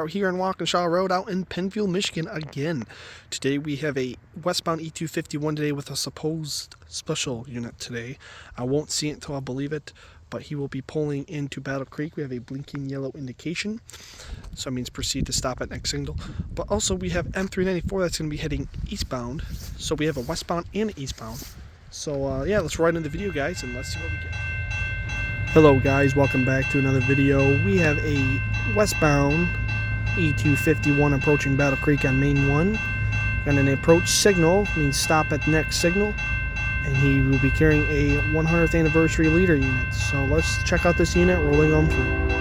out here on Walkinshaw Road out in Penfield, Michigan again. Today we have a westbound E251 today with a supposed special unit today. I won't see it until I believe it, but he will be pulling into Battle Creek. We have a blinking yellow indication, so it means proceed to stop at next signal. But also we have M394 that's going to be heading eastbound, so we have a westbound and an eastbound. So yeah, let's ride into the video, guys, and let's see what we get. Hello guys, welcome back to another video. We have a westbound E251 approaching Battle Creek on Main 1. And an approach signal means stop at next signal. And he will be carrying a 100th anniversary leader unit. So let's check out this unit rolling on through.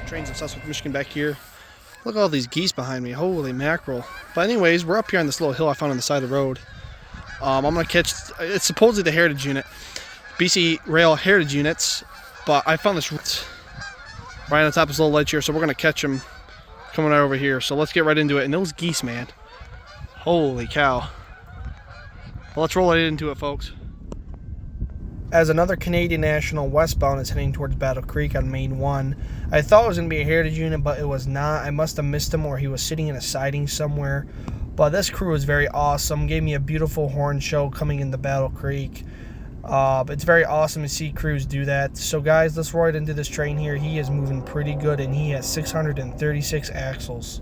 Trains of Sussex, Michigan back here. Look at all these geese behind me. Holy mackerel. But anyways, we're up here on this little hill I found on the side of the road. I'm going to catch, it's supposedly the Heritage Unit. BC Rail Heritage Units. But I found this right on the top of this little ledge here, so we're going to catch them coming right over here. So let's get right into it. And those geese, man. Holy cow. Well, let's roll right into it, folks. As another Canadian National westbound is heading towards Battle Creek on Main 1. I thought it was going to be a Heritage Unit, but it was not. I must have missed him, or he was sitting in a siding somewhere. But this crew was very awesome. Gave me a beautiful horn show coming into Battle Creek. It's very awesome to see crews do that. So guys, let's ride into this train here. He is moving pretty good, and he has 636 axles.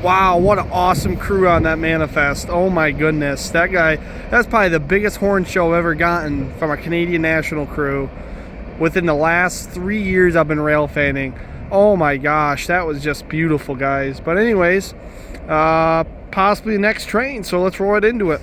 Wow, what an awesome crew on that Manifest. Oh my goodness. That guy, that's probably the biggest horn show I've ever gotten from a Canadian National crew within the last 3 years I've been rail fanning. Oh my gosh, that was just beautiful, guys. But anyways, possibly the next train, so let's roll right into it.